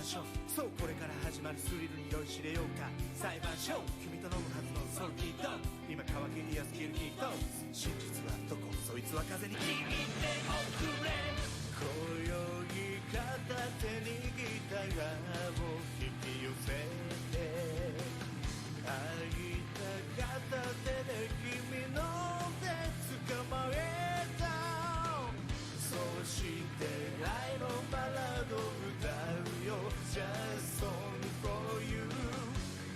所そうこれから始まるスリルに酔いしれようか裁判所君と飲むはずのソルティード今乾き癒すキルキート真実はどこそいつは風に君でおくれ今宵片手にギターを引き寄せて空いた片手で君の手捕まえたそうして愛のバラードを歌うよ Just song for you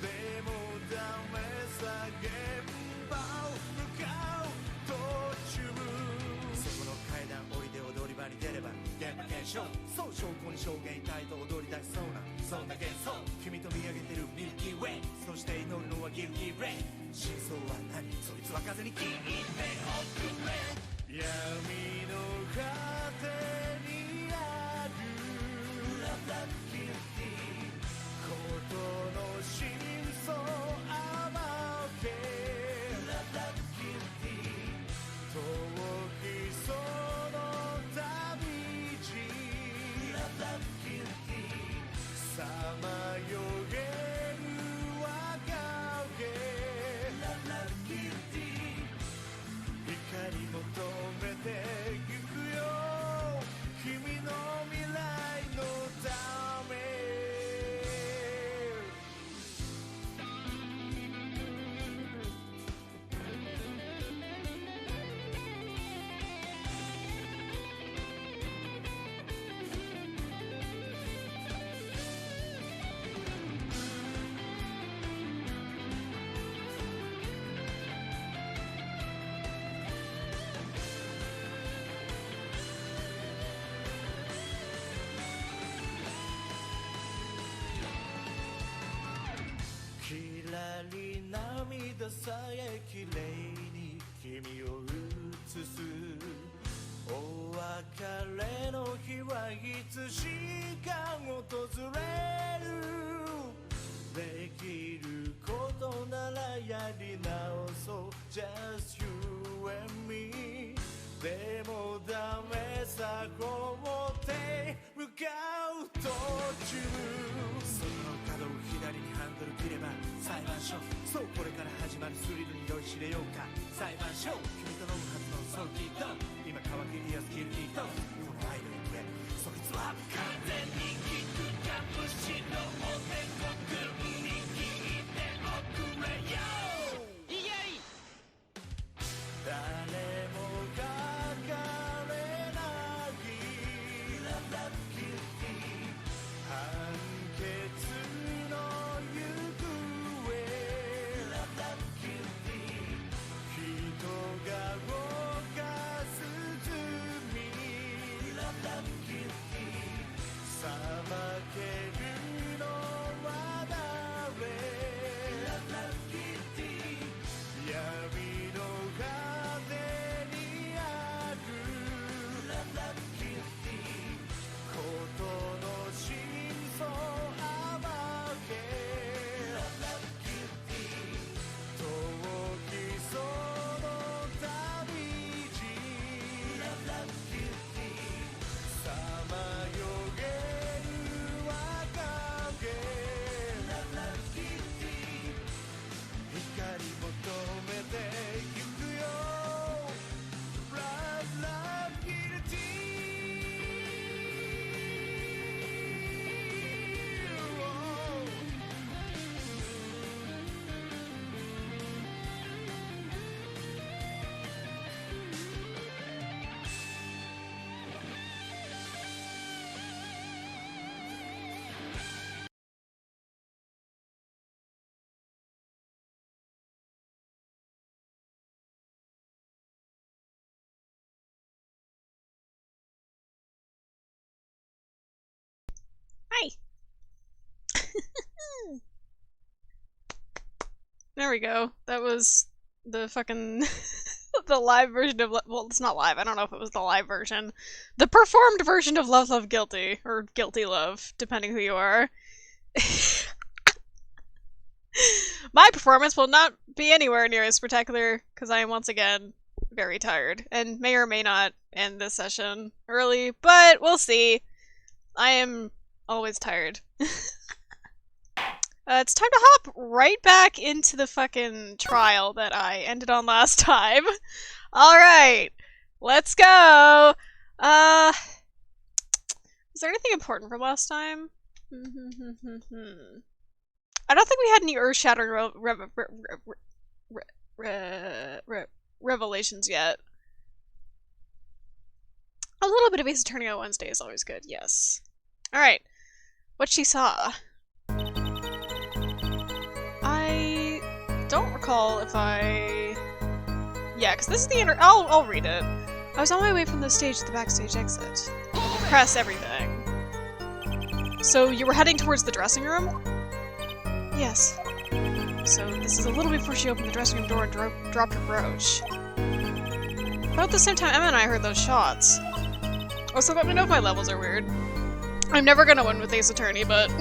でもダメさ現場を向かう途中そこの階段降りて踊り場に出れば現場検証そう証拠に証言たいと踊り出しそうなそんな幻想君と見上げてるミルキーウェイそして祈るのはギルティーレイ真相は何そいつは風に聞いておくれ闇の果てにある Love that guilty ことの真相暴け Love that guilty 遠きその旅路 Love that guilty さまよげる若気 Love that guilty 光求めてゆくよ君の未来のためきらり涙さえきれいに君を映すお別れの日はいつしか訪れるできることならやり直そう Just you and me でもダメさこもって向かう途中その角を左にハンドル切れば裁判所そうこれから始まるスリルに酔いしれようか裁判所君と飲むはずのソルティード今乾き癒すキルキートこの愛の行方そいつは完全に聞くかむしろお手国に聞いておくれよイエイ誰もがかれない Love that guilty 判決の行方 Love that guilty 人が動かす罪 Love that guilty 裁けるのは誰 Love that guilty 闇の果てにある Love that guilty ことの真相暴け Love that guilty 遠きその旅路 Love that guilty さまよげる若気 Love that guilty 光求めてゆくよ Love love guilty はい。There we go. That was the fucking the live version of well, it's not live. I don't know if it was the live version. The performed version of Love Love Guilty or Guilty Love, depending who you are. My performance will not be anywhere near as spectacular because I am once again very tired and may or may not end this session early, but we'll see. I am Always tired. It's time to hop right back into the fucking trial that I ended on last time. Alright, let's go! Was there anything important from last time? I don't think we had any earth-shattering revelations yet. A little bit of Ace Attorney on Wednesday is always good, yes. Alright, what she saw. I don't recall if I... Yeah, because this is the I'll read it. I was on my way from the stage to the backstage exit. Press everything. So you were heading towards the dressing room? Yes. So this is a little before she opened the dressing room door and dropped her brooch. About the same time Emma and I heard those shots. Also, let me know if my levels are weird. I'm never gonna win with Ace Attorney, but...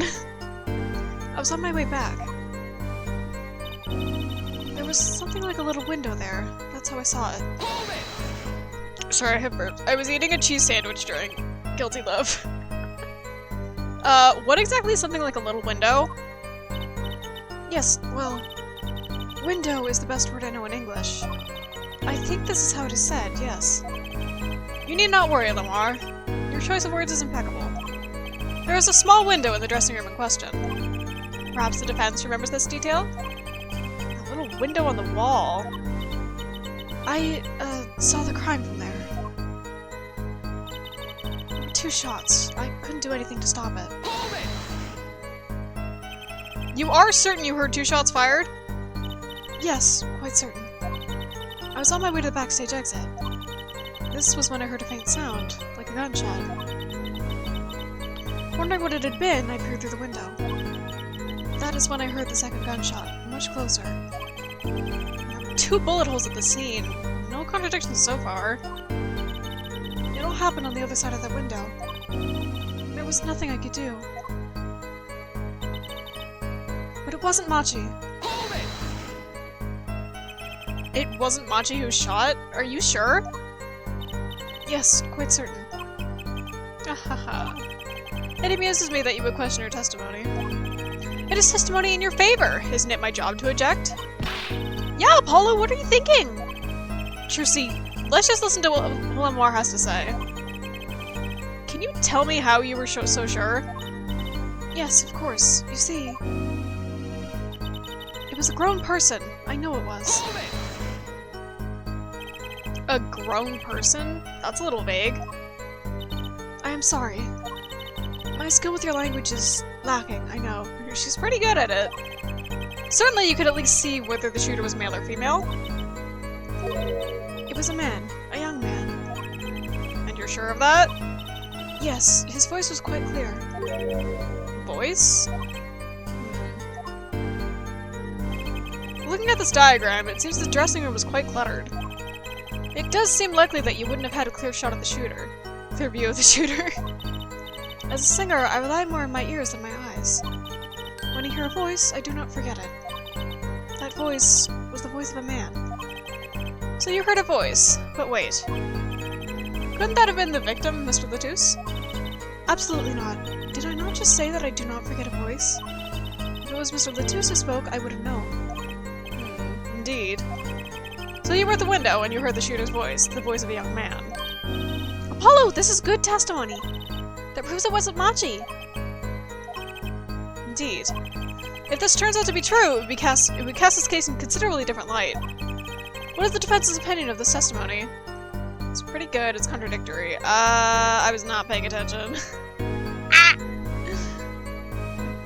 I was on my way back. There was something like a little window there. That's how I saw it. Sorry, I have burped. I was eating a cheese sandwich during Guilty Love. What exactly is something like a little window? Yes, well... window is the best word I know in English. I think this is how it is said, yes. You need not worry, Lamar. Your choice of words is impeccable. There is a small window in the dressing room in question. Perhaps the defense remembers this detail? A little window on the wall. I, saw the crime from there. There were 2 shots. I couldn't do anything to stop it. You are certain you heard 2 shots fired? Yes, quite certain. I was on my way to the backstage exit. This was when I heard a faint sound, like a gunshot. Wondering what it had been, I peered through the window. That is when I heard the second gunshot, much closer. 2 bullet holes at the scene. No contradictions so far. It all happened on the other side of that window. There was nothing I could do. But it wasn't Machi. It wasn't Machi who shot? Are you sure? Yes, quite certain. Ahaha. It amuses me that you would question her testimony. It is testimony in your favor! Isn't it my job to object? Yeah, Apollo, what are you thinking? Trusy, let's just listen to what Lamar has to say. Can you tell me how you were so sure? Yes, of course. You see... it was a grown person. I know it was. A grown person? That's a little vague. I am sorry. My skill with your language is lacking, I know. She's pretty good at it. Certainly you could at least see whether the shooter was male or female. It was a man. A young man. And you're sure of that? Yes, his voice was quite clear. Voice? Looking at this diagram, it seems the dressing room was quite cluttered. It does seem likely that you wouldn't have had a clear shot of the shooter. Clear view of the shooter. As a singer, I rely more on my ears than my eyes. When I hear a voice, I do not forget it. That voice was the voice of a man. So you heard a voice, but wait. Couldn't that have been the victim, Mr. Latus? Absolutely not. Did I not just say that I do not forget a voice? If it was Mr. Latus who spoke, I would have known. Indeed. So you were at the window and you heard the shooter's voice, the voice of a young man. Apollo, this is good testimony! That proves it wasn't Machi! Indeed. If this turns out to be true, it would cast this case in considerably different light. What is the defense's opinion of this testimony? It's pretty good, it's contradictory. I was not paying attention. Ah!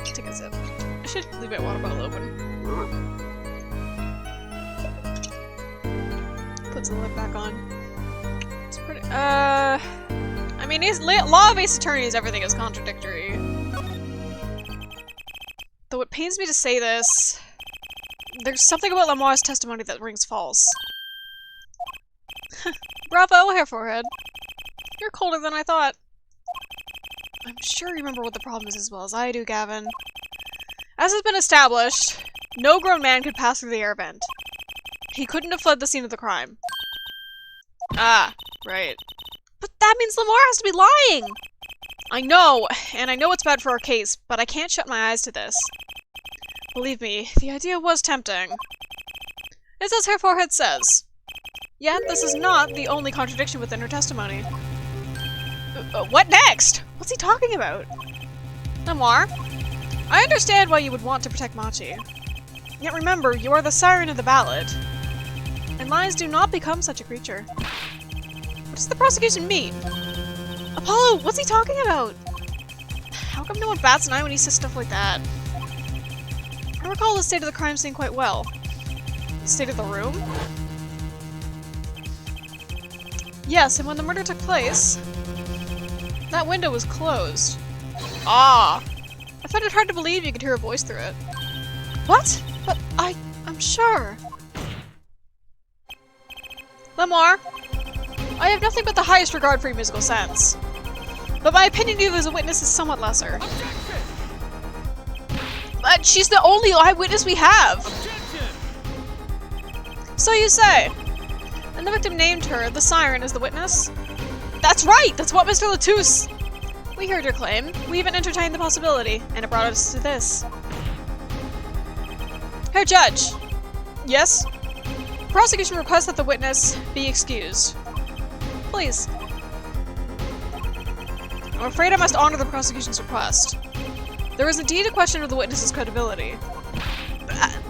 Take a sip. I should leave my water bottle open. Puts the lid back on. It's pretty, I mean, law of Ace Attorneys, everything is contradictory. Though it pains me to say this, there's something about Lamar's testimony that rings false. Bravo, hair forehead. You're colder than I thought. I'm sure you remember what the problem is as well as I do, Gavin. As has been established, no grown man could pass through the air vent. He couldn't have fled the scene of the crime. Ah, right. But that means Lamar has to be lying! I know, and I know it's bad for our case, but I can't shut my eyes to this. Believe me, the idea was tempting. It's as her forehead says. Yet, this is not the only contradiction within her testimony. What next? What's he talking about? Lamar, I understand why you would want to protect Machi. Yet remember, you are the siren of the ballad. And lions do not become such a creature. What does the prosecution mean? Apollo, what's he talking about? How come no one bats an eye when he says stuff like that? I recall the state of the crime scene quite well. The state of the room? Yes, and when the murder took place, that window was closed. Ah! I found it hard to believe you could hear a voice through it. What? But I'm sure. Lamar, I have nothing but the highest regard for your musical sense. But my opinion of you as a witness is somewhat lesser. But she's the only eyewitness we have! So you say. And the victim named her, the siren, as the witness? That's right! That's what Mr. Latouche! We heard your claim. We even entertained the possibility, and it brought us to this. Herr Judge! Yes? Prosecution requests that the witness be excused. Please. I'm afraid I must honor the prosecution's request. There is indeed a question of the witness's credibility.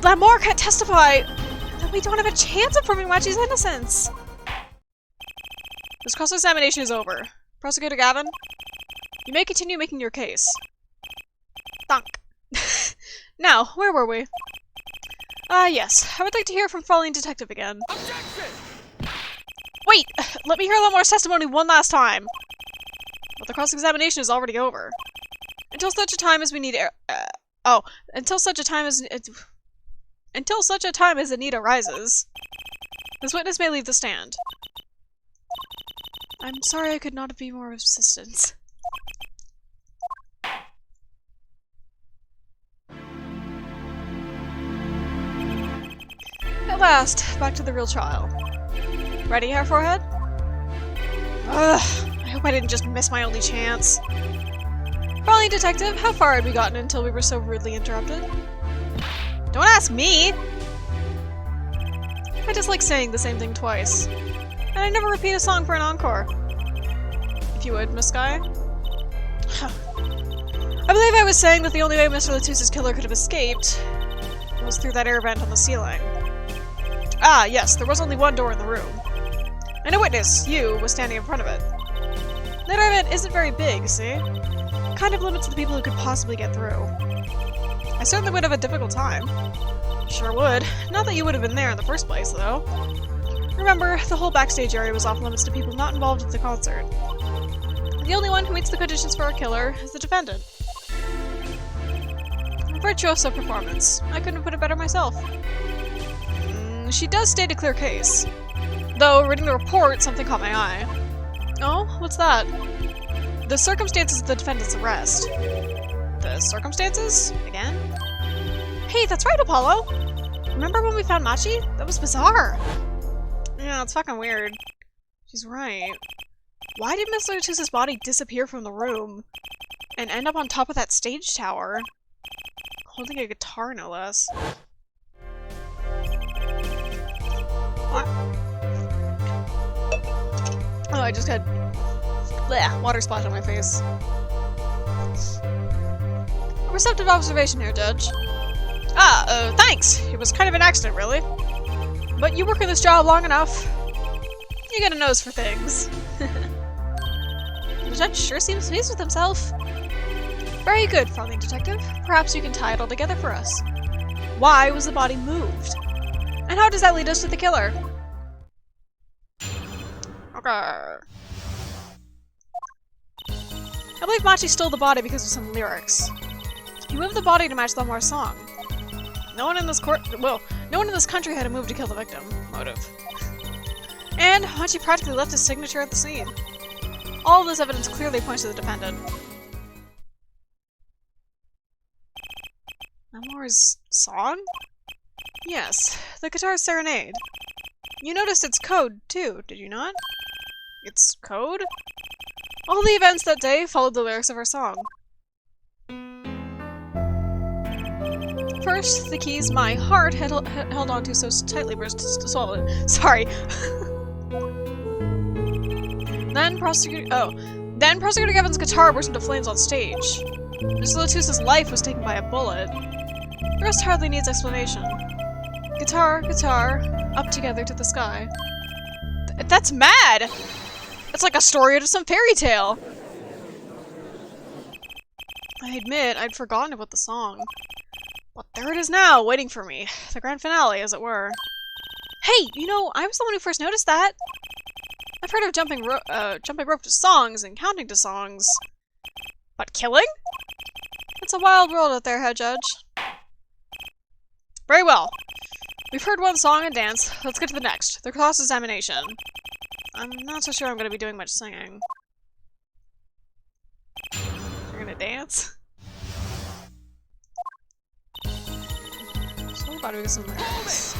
Lamar can't testify that we don't have a chance of proving Machi's innocence. This cross-examination is over. Prosecutor Gavin, you may continue making your case. Thunk. Now, where were we? Yes. I would like to hear from Falling Detective again. Objection! Wait! Let me hear Lamar's testimony one last time! But the cross-examination is already over. Until such a time as we need until such a time as a need arises. This witness may leave the stand. I'm sorry I could not be more of assistance. At last, back to the real trial. Ready, Hair Forehead? Ugh, I hope I didn't just miss my only chance. Probably, Detective, how far had we gotten until we were so rudely interrupted? Don't ask me! I just like saying the same thing twice. And I never repeat a song for an encore. If you would, Miss Sky. I believe I was saying that the only way Mr. Latouche's killer could have escaped was through that air vent on the ceiling. Ah, yes, there was only one door in the room. And a witness, you, was standing in front of it. That air vent isn't very big, see? It kind of limits the people who could possibly get through. I certainly would have a difficult time. Sure would. Not that you would have been there in the first place, though. Remember, the whole backstage area was off limits to people not involved with the concert. The only one who meets the conditions for a killer is the defendant. Virtuoso performance. I couldn't have put it better myself. She does state a clear case. Though, reading the report, something caught my eye. Oh? What's that? The circumstances of the defendant's arrest. The circumstances? Again? Hey, that's right, Apollo! Remember when we found Machi? That was bizarre! Yeah, it's fucking weird. She's right. Why did Mr. Latouche's body disappear from the room and end up on top of that stage tower? Holding a guitar, no less. What? Oh, I just had water splash on my face. A receptive observation here, Judge. Thanks! It was kind of an accident, really. But you work in this job long enough, you get a nose for things. The judge sure seems pleased with himself. Very good, Falling Detective. Perhaps you can tie it all together for us. Why was the body moved? And how does that lead us to the killer? Okay. I believe Machi stole the body because of some lyrics. He moved the body to match Lamar's song. No one in this country had a move to kill the victim. Motive. And Machi practically left his signature at the scene. All of this evidence clearly points to the defendant. Lamar's song? Yes, the guitar serenade. You noticed its code, too, did you not? Its code? All the events that day followed the lyrics of our song. First, the keys my heart had held onto so tightly were swallowed. Sorry. Then Prosecutor Gavin's guitar burst into flames on stage. Mr. Latus's life was taken by a bullet. The rest hardly needs explanation. Guitar, up together to the sky. That's mad! It's like a story out of some fairy tale. I admit, I'd forgotten about the song. But there it is now, waiting for me. The grand finale, as it were. Hey, you know, I was the one who first noticed that. I've heard of jumping rope to songs and counting to songs. But killing? It's a wild world out there, Head Judge. Very well. We've heard one song and dance. Let's get to the next. The cross-examination. I'm not so sure I'm going to be doing much singing. You're going to dance? So about to get some lyrics.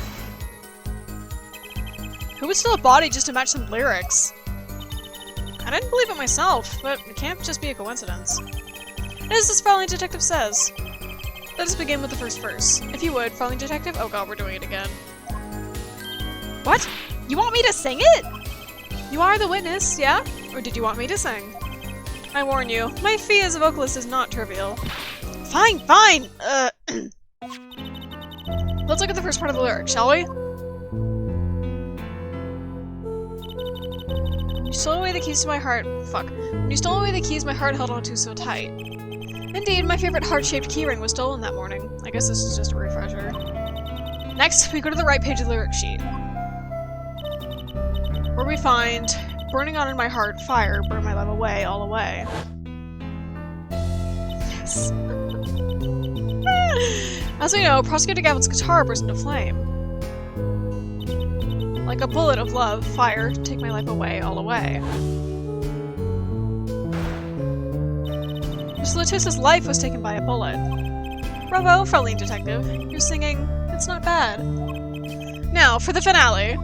Who would steal a body just to match some lyrics? I didn't believe it myself, but it can't just be a coincidence. As this filing detective says. Let us begin with the first verse. If you would, filing detective. Oh god, we're doing it again. What? You want me to sing it? You are the witness, yeah? Or did you want me to sing? I warn you, my fee as a vocalist is not trivial. Fine, fine! Let's look at the first part of the lyric, shall we? You stole away the keys to my heart. Fuck. When you stole away the keys my heart held onto so tight. Indeed, my favorite heart-shaped keyring was stolen that morning. I guess this is just a refresher. Next, we go to the right page of the lyric sheet. Where we find, burning on in my heart, fire, burn my love away, all away. Yes. As we know, Prosecutor Gavin's guitar burst into flame. Like a bullet of love, fire, take my life away, all away. Mr. Latus's life was taken by a bullet. Bravo, Fraulein Detective. You're singing, it's not bad. Now, for the finale.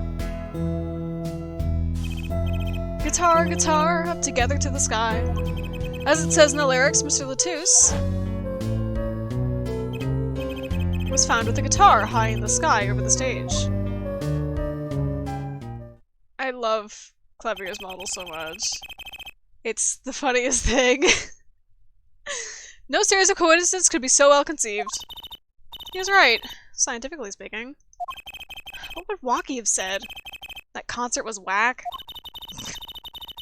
Guitar, up together to the sky. As it says in the lyrics, Mr. Latus was found with a guitar high in the sky over the stage. I love Clevier's model so much. It's the funniest thing. No series of coincidences could be so well conceived. He was right, scientifically speaking. What would Waki have said? That concert was whack?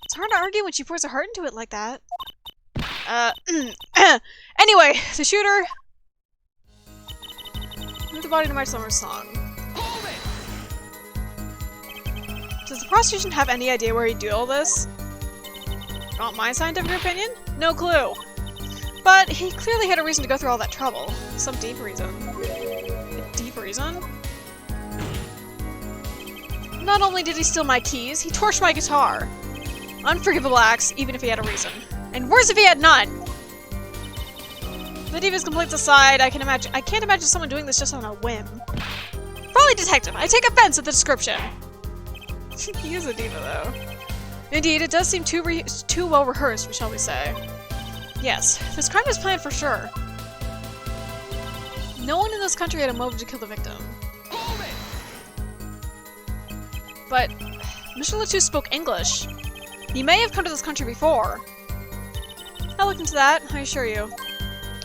It's hard to argue when she pours her heart into it like that. Anyway, the shooter moved the body to my summer song. Does the prosecution have any idea where he'd do all this? Want my scientific opinion? No clue. But he clearly had a reason to go through all that trouble. Some deep reason. A deep reason? Not only did he steal my keys, he torched my guitar. Unforgivable acts, even if he had a reason. And worse if he had none! The Diva's complaints aside, I can't imagine someone doing this just on a whim. Probably detective, I take offense at the description. He is a diva, though. Indeed, it does seem too well rehearsed, shall we say. Yes, this crime was planned for sure. No one in this country had a motive to kill the victim. But Mr. Latus spoke English. He may have come to this country before. I'll look into that, I assure you.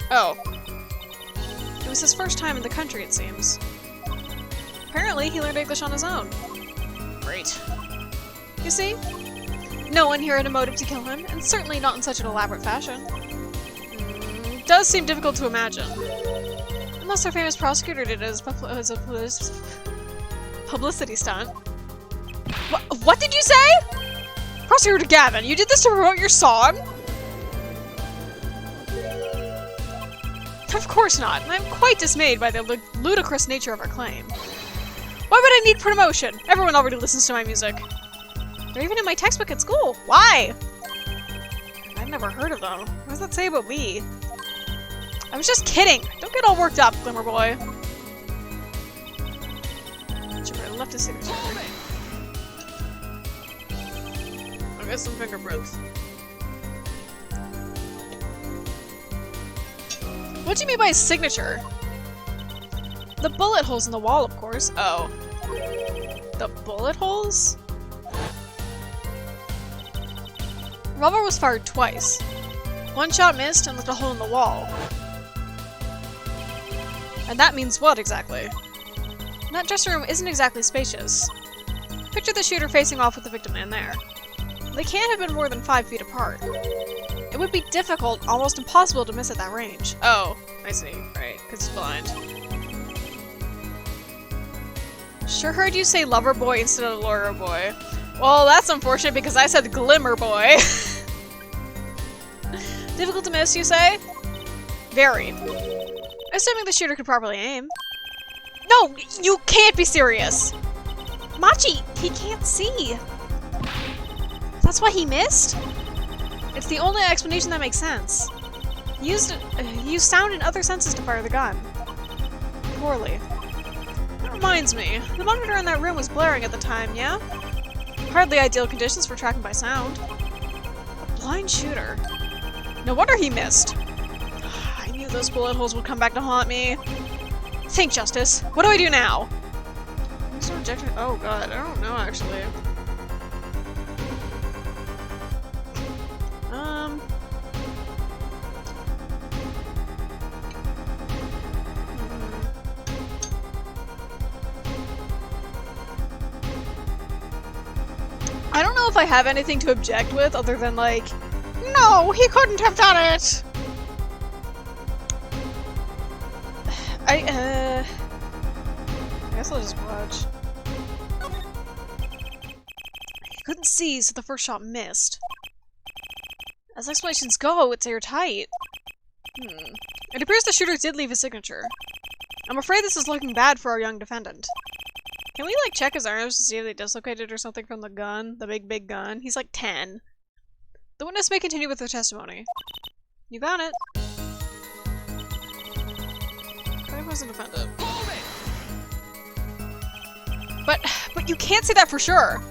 Oh. It was his first time in the country, it seems. Apparently, he learned English on his own. Great. You see? No one here had a motive to kill him, and certainly not in such an elaborate fashion. It does seem difficult to imagine. Unless our famous prosecutor did it as a publicity stunt. What did you say? Prosecutor Gavin, you did this to promote your song? Of course not, and I'm quite dismayed by the ludicrous nature of our claim. Why would I need promotion? Everyone already listens to my music. They're even in my textbook at school. Why? I've never heard of them. What does that say about me? I was just kidding. Don't get all worked up, Glimmer Boy. Chinchure left his signature. I'll get some fingerprints. What do you mean by his signature? The bullet holes in the wall, of course. Oh. The bullet holes? Revolver was fired twice. One shot missed and left a hole in the wall. And that means what exactly? That dressing room isn't exactly spacious. Picture the shooter facing off with the victim in there. They can't have been more than 5 feet apart. It would be difficult, almost impossible to miss at that range. Oh, I see. Right, because he's blind. Sure heard you say lover boy instead of lawyer boy. Well, that's unfortunate because I said glimmer boy. Difficult to miss, you say? Very. Assuming the shooter could properly aim. No, you can't be serious! Machi, he can't see! That's why he missed? It's the only explanation that makes sense. He used sound and other senses to fire the gun. Poorly. That reminds me, the monitor in that room was blaring at the time, yeah? Hardly ideal conditions for tracking by sound. A blind shooter. No wonder he missed. I knew those bullet holes would come back to haunt me. Think, Justice. What do I do now? Oh god, I don't know actually. I don't know if I have anything to object with other than like, no, he couldn't have done it! I guess I'll just watch. He couldn't see, so the first shot missed. As explanations go, it's airtight. It appears the shooter did leave a signature. I'm afraid this is looking bad for our young defendant. Can we, like, check his arms to see if they dislocated or something from the gun? The big gun? He's like 10. The witness may continue with their testimony. You got it. I wasn't defendant. But you can't say that for sure!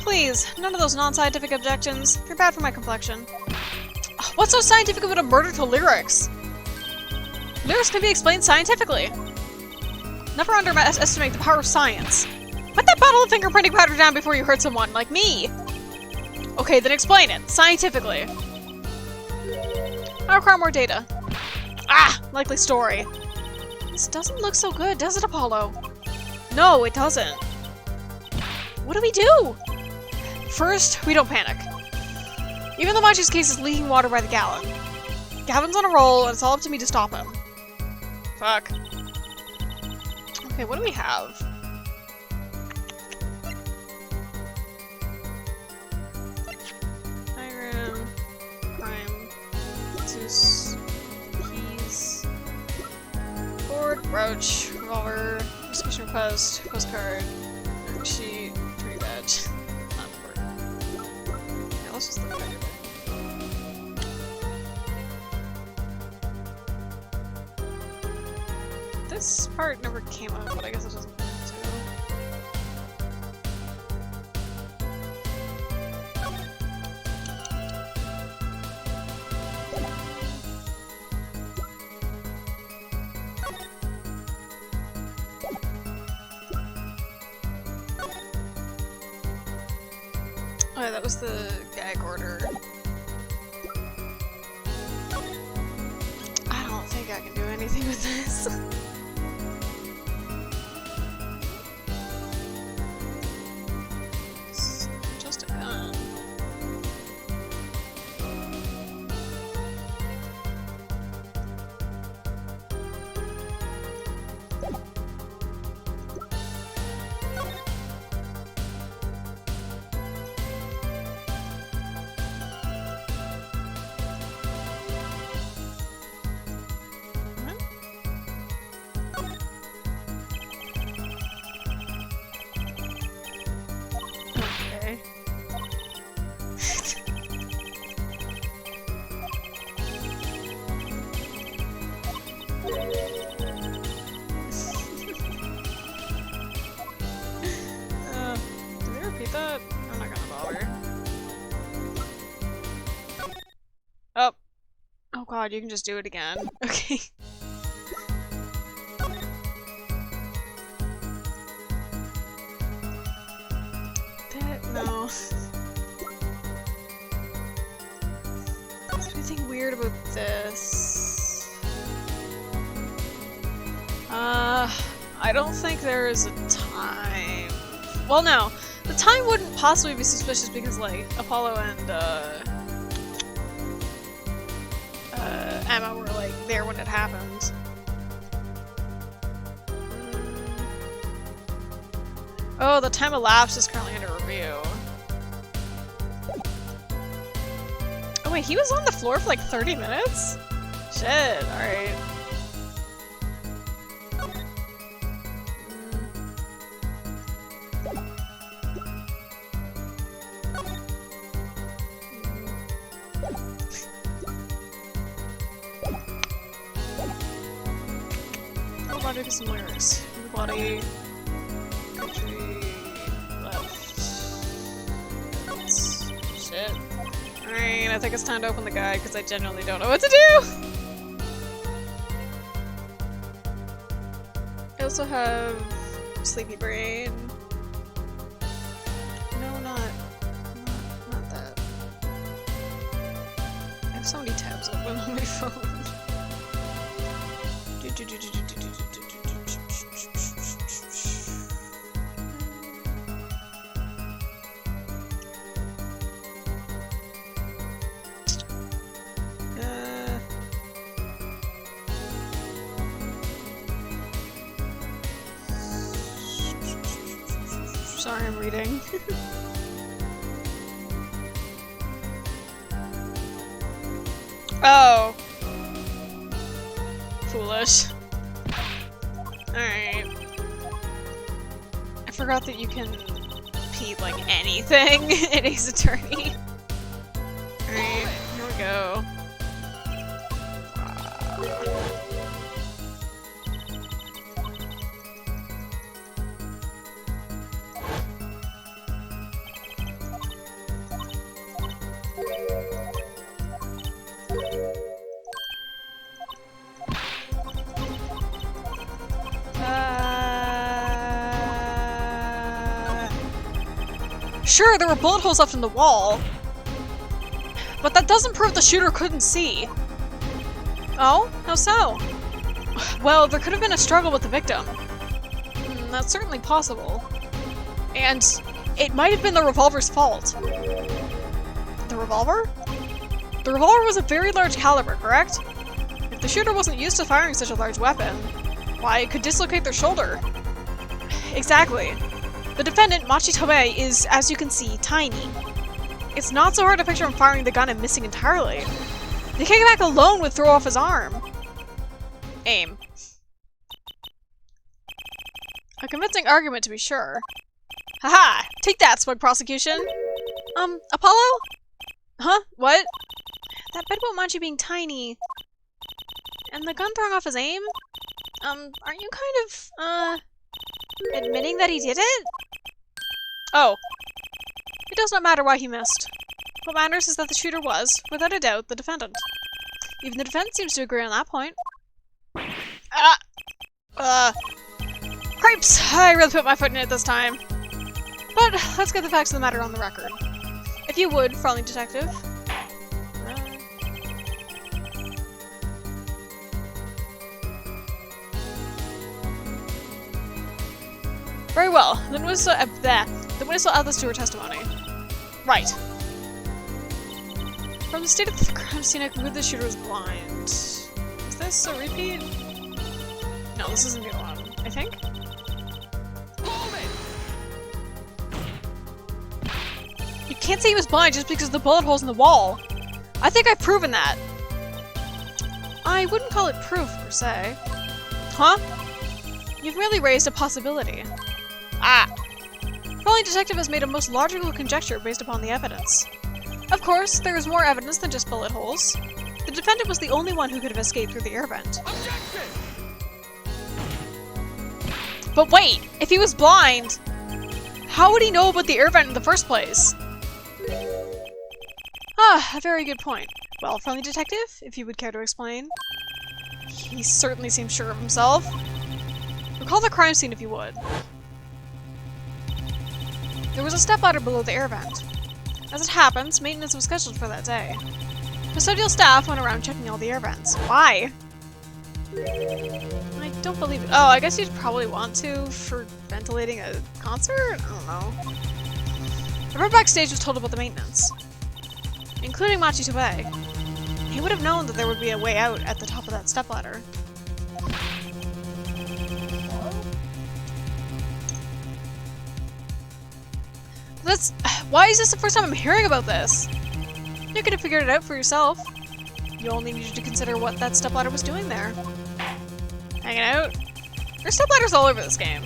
Please, none of those non-scientific objections. They're bad for my complexion. What's so scientific about a murder to lyrics? Lyrics can be explained scientifically. Never underestimate the power of science. Put that bottle of fingerprinting powder down before you hurt someone, like me! Okay, then explain it, scientifically. I'll require more data. Ah! Likely story. This doesn't look so good, does it, Apollo? No, it doesn't. What do we do? First, we don't panic. Even though Machi's case is leaking water by the gallon. Gavin's on a roll, and it's all up to me to stop him. Fuck. Okay, what do we have? Hiram, crime, Zeus, keys, board, brooch, revolver, discussion request, postcard, sheet, tree badge. Not important. Yeah, let's just look at it. This part never came up, but I guess it doesn't matter too. Oh yeah, that was the gag order. I don't think I can do anything with this. god, you can just do it again. Okay. No. Is there anything weird about this? I don't think there is a time. Well, no. The time wouldn't possibly be suspicious because, like, Apollo and, Emma were, like, there when it happened. Oh, the time elapsed is currently under review. Oh wait, he was on the floor for like 30 minutes? Shit, alright. Logic is some lyrics. Body. Shit. Alright, I think it's time to open the guide because I genuinely don't know what to do! I also have Sleepy Brain. No, not that. I have so many tabs open on my phone. Sorry, I'm reading. Oh. Foolish. Alright. I forgot that you can repeat, like, anything in Ace Attorney. Alright, here we go. Sure, there were bullet holes left in the wall, but that doesn't prove the shooter couldn't see. Oh? How so? Well, there could have been a struggle with the victim. That's certainly possible. And it might have been the revolver's fault. The revolver? The revolver was a very large caliber, correct? If the shooter wasn't used to firing such a large weapon, why, it could dislocate their shoulder. Exactly. The defendant, Machi Toei, is, as you can see, tiny. It's not so hard to picture him firing the gun and missing entirely. The kickback alone would throw off his arm. Aim. A convincing argument, to be sure. Haha! Take that, smug prosecution! Apollo? Huh? What? That bit about Machi being tiny... and the gun throwing off his aim? Aren't you kind of, admitting that he did it? Oh. It does not matter why he missed. What matters is that the shooter was, without a doubt, the defendant. Even the defense seems to agree on that point. Cripes! I really put my foot in it this time. But, let's get the facts of the matter on the record. If you would, friendly detective. Very well. The witness will add this to her testimony. Right. From the state of the crime scene, I conclude the shooter was blind. Is this a repeat? No, this isn't the one, I think. You can't say he was blind just because of the bullet holes in the wall. I think I've proven that. I wouldn't call it proof, per se. Huh? You've merely raised a possibility. Ah! Following detective has made a most logical conjecture based upon the evidence. Of course, there is more evidence than just bullet holes. The defendant was the only one who could have escaped through the air vent. Objection! But wait! If he was blind, how would he know about the air vent in the first place? Ah, a very good point. Well, friendly detective, if you would care to explain. He certainly seems sure of himself. Recall the crime scene if you would. There was a stepladder below the air vent. As it happens, maintenance was scheduled for that day. Custodial staff went around checking all the air vents. Why? I don't believe it. Oh, I guess you'd probably want to for ventilating a concert? I don't know. Everyone backstage was told about the maintenance, including Machi Tobe. He would have known that there would be a way out at the top of that stepladder. Why is this the first time I'm hearing about this? You could have figured it out for yourself. You only needed to consider what that stepladder was doing there. Hanging out? There's stepladders all over this game.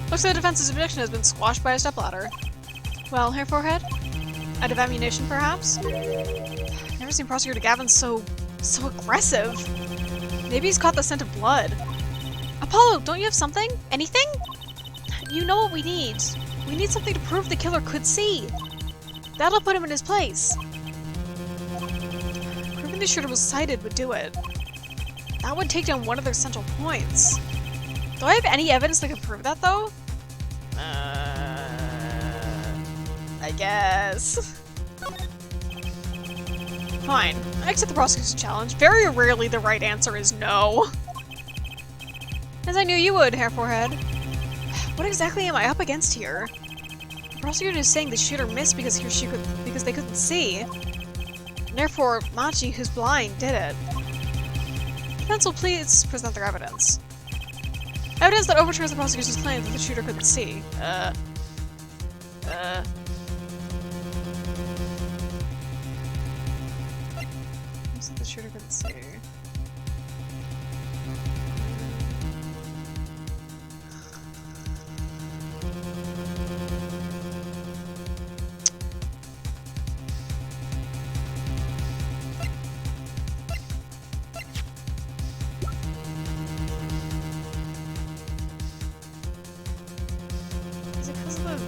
Looks like the defense's objection has been squashed by a stepladder. Well, hair forehead? Out of ammunition, perhaps? I've never seen Prosecutor Gavin so aggressive. Maybe he's caught the scent of blood. Apollo, don't you have something? Anything? You know what we need. We need something to prove the killer could see. That'll put him in his place. Proving the shooter was sighted would do it. That would take down one of their central points. Do I have any evidence that can prove that, though? I guess. Fine. I accept the prosecution challenge. Very rarely the right answer is no. As I knew you would, hair forehead. What exactly am I up against here? The prosecutor is saying the shooter missed because they couldn't see. And therefore, Machi, who's blind, did it. Defense will please present their evidence. Evidence that overturns the prosecution's claim that the shooter couldn't see. Said the shooter couldn't see.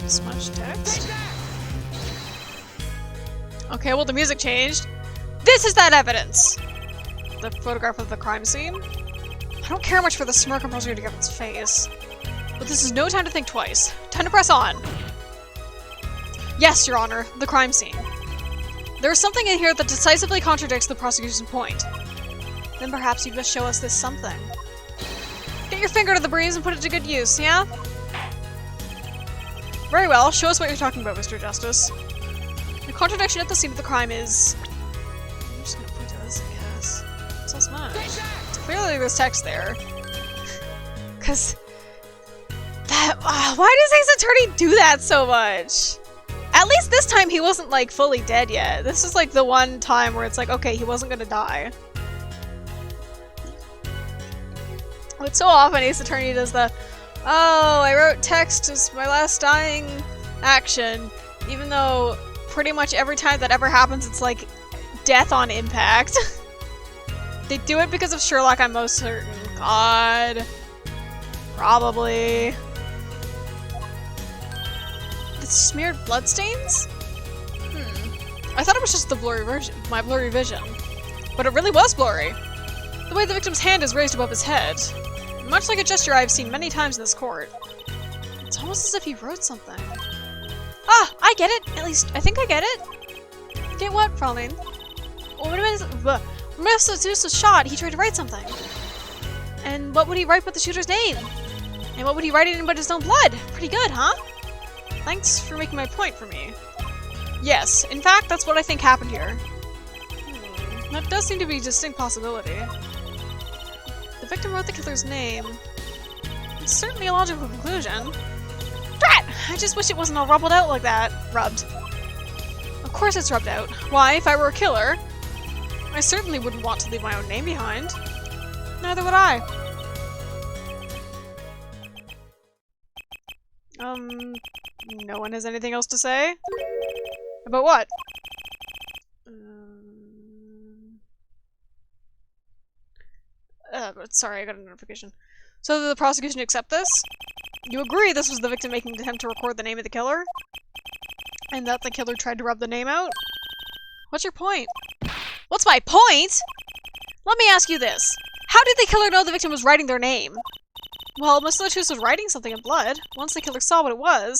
Smudge text? Okay, well the music changed. This is that evidence! The photograph of the crime scene? I don't care much for the smirk on Prosecutor Gavin's face. But this is no time to think twice. Time to press on! Yes, Your Honor, the crime scene. There is something in here that decisively contradicts the prosecution's point. Then perhaps you'd best show us this something. Get your finger to the breeze and put it to good use, yeah? Very well, show us what you're talking about, Mr. Justice. The contradiction at the scene of the crime is... I'm just gonna point to this, I guess. So smart. Clearly there's text there. Cause... that... why does his attorney do that so much? At least this time he wasn't, like, fully dead yet. This is, like, the one time where it's like, okay, he wasn't gonna die. But so often his attorney does the... oh, I wrote text as my last dying action, even though pretty much every time that ever happens it's like death on impact. They do it because of Sherlock, I'm most certain. God. Probably. The smeared bloodstains? I thought it was just the blurry version, my blurry vision. But it really was blurry. The way the victim's hand is raised above his head. Much like a gesture I've seen many times in this court. It's almost as if he wrote something. Ah! I get it! At least, I think I get it! Get what, Fraulein? Well, when Mr. was shot, he tried to write something. And what would he write but the shooter's name? And what would he write in but his own blood? Pretty good, huh? Thanks for making my point for me. Yes, in fact, that's what I think happened here. That does seem to be a distinct possibility. The victim wrote the killer's name. It's certainly a logical conclusion. Drat! I just wish it wasn't all rubbled out like that. Rubbed. Of course it's rubbed out. Why, if I were a killer, I certainly wouldn't want to leave my own name behind. Neither would I. No one has anything else to say? About what? Sorry, I got a notification. So did the prosecution accept this? You agree this was the victim making an attempt to record the name of the killer? And that the killer tried to rub the name out? What's your point? What's my point? Let me ask you this. How did the killer know the victim was writing their name? Well, Mr. Latus was writing something in blood. Once the killer saw what it was...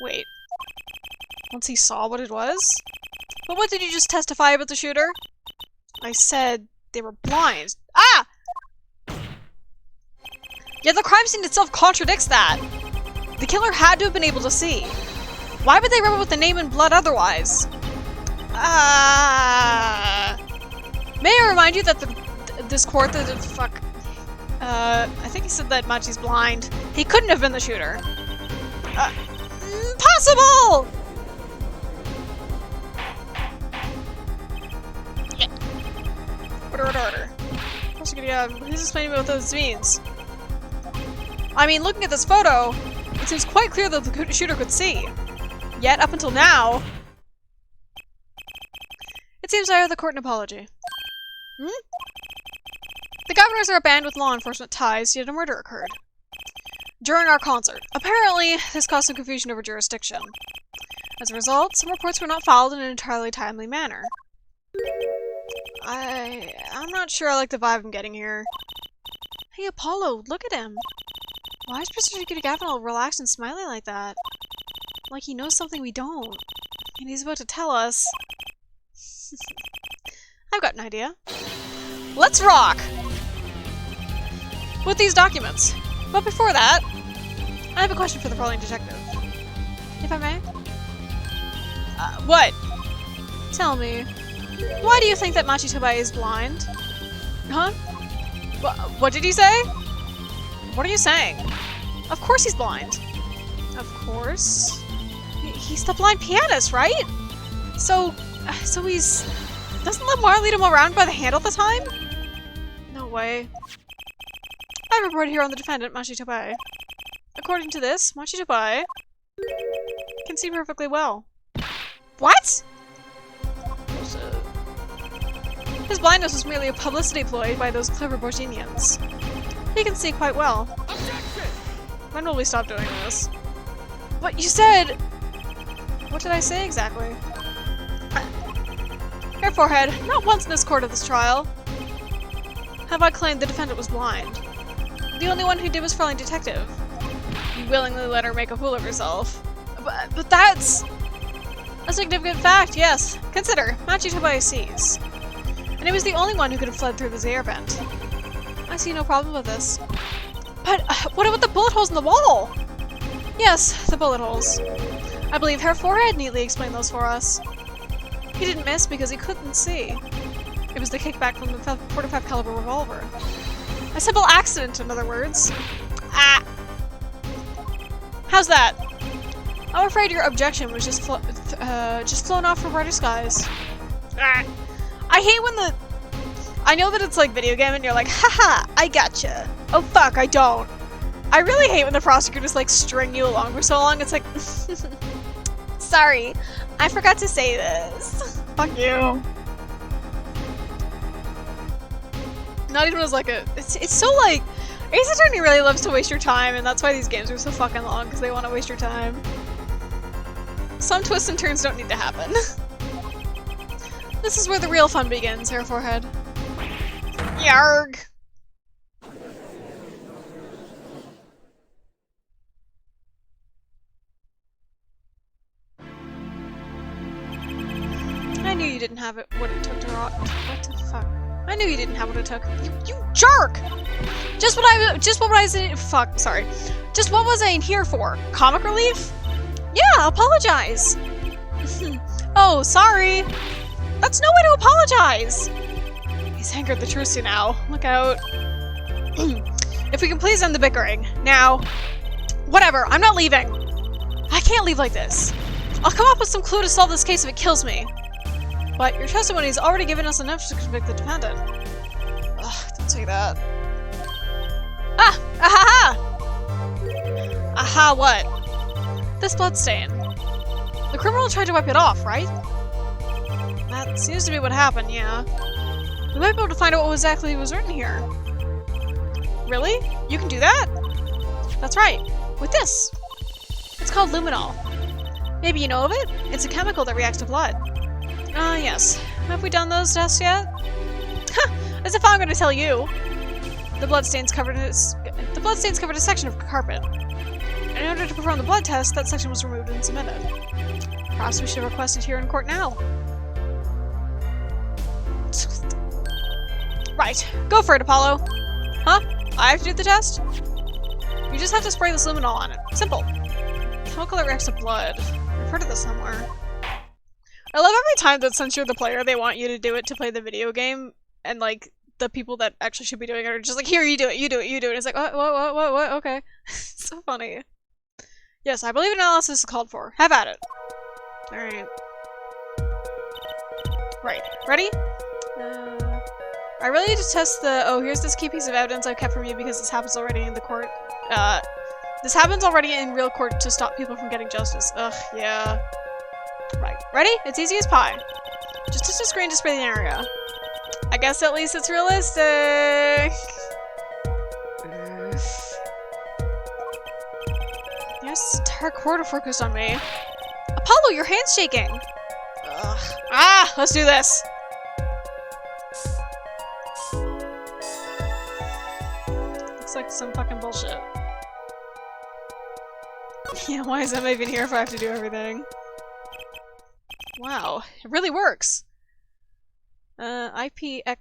Wait. Once he saw what it was? But what did you just testify about the shooter? I said they were blind. Ah! Yet the crime scene itself contradicts that. The killer had to have been able to see. Why would they rub it with the name in blood otherwise? May I remind you that this court that fuck. I think he said that Machi's blind. He couldn't have been the shooter. Impossible! Order. Please explain what this means. I mean, looking at this photo, it seems quite clear that the shooter could see. Yet, up until now... It seems I owe the court an apology. The governors are a band with law enforcement ties, yet a murder occurred. During our concert. Apparently, this caused some confusion over jurisdiction. As a result, some reports were not filed in an entirely timely manner. I'm not sure I like the vibe I'm getting here. Hey, Apollo, look at him. Why is Mr. Gavin all relaxed and smiling like that? Like he knows something we don't. And he's about to tell us. I've got an idea. Let's rock! With these documents. But before that, I have a question for the prowling detective. If I may? What? Tell me. Why do you think that Machi Tobai is blind? Huh? What did he say? What are you saying? Of course he's blind. Of course? He's the blind pianist, right? So he's... Doesn't Lamar lead him around by the hand all the time? No way. I reported here on the defendant, Machi Tobai. According to this, Machi Tobai can see perfectly well. What? His blindness was merely a publicity ploy by those clever Borginians. He can see quite well. When will we stop doing this? But you said... What did I say exactly? Hair forehead, not once in this court of this trial have I claimed the defendant was blind. The only one who did was prowling detective. You willingly let her make a fool of herself. But that's... a significant fact, yes. Consider, Machi Tobai sees. And he was the only one who could have fled through this air vent. I see no problem with this. But what about the bullet holes in the wall? Yes, the bullet holes. I believe Herr Forehead neatly explained those for us. He didn't miss because he couldn't see. It was the kickback from the 45 caliber revolver. A simple accident, in other words. Ah! How's that? I'm afraid your objection was just flown off from brighter skies. Ah! I hate when the... I know that it's like video game and you're like, haha, I gotcha. Oh fuck, I don't. I really hate when the prosecutors like string you along for so long. It's like, sorry, I forgot to say this. Fuck you. Not even as like a... It's so like... Ace Attorney really loves to waste your time, and that's why these games are so fucking long, because they want to waste your time. Some twists and turns don't need to happen. This is where the real fun begins, Hair Forehead. Yarg! I knew you didn't have it what it took to rock. What the fuck? I knew you didn't have what it took. You jerk! Just what was I in here for? Comic relief? Yeah, apologize! Oh, sorry! That's no way to apologize! He's angered the Trucy now. Look out. If we can please end the bickering. Now. Whatever, I'm not leaving. I can't leave like this. I'll come up with some clue to solve this case if it kills me. But your testimony's already given us enough to convict the defendant. Ugh, don't say that. Ah! Ahaha! Aha, what? This bloodstain. The criminal tried to wipe it off, right? That seems to be what happened, yeah. We might be able to find out what exactly was written here. Really? You can do that? That's right. With this. It's called luminol. Maybe you know of it? It's a chemical that reacts to blood. Ah, yes. Have we done those tests yet? Ha! As if I'm gonna tell you! The bloodstains covered a section of carpet. And in order to perform the blood test, that section was removed and submitted. Perhaps we should request it here in court now. Right. Go for it, Apollo. Huh? I have to do the test? You just have to spray this luminol on it. Simple. Chemical that reacts to blood. I've heard of this somewhere. I love every time that since you're the player, they want you to do it to play the video game, and like, the people that actually should be doing it are just like, here, you do it, you do it, you do it. It's like, what, okay. So funny. Yes, I believe an analysis is called for. Have at it. Alright. Right. Ready? I really need to test the- oh, here's this key piece of evidence I've kept from you because this happens already in the court. This happens already in real court to stop people from getting justice. Ugh, yeah. Right. Ready? It's easy as pie. Just touch the screen to spray the area. I guess at least it's realistic. There's this entire quarter focused on me. Apollo, your hand's shaking! Ugh. Ah! Let's do this! Looks like some fucking bullshit. Yeah, why is Emma even here if I have to do everything? Wow, it really works! IPX...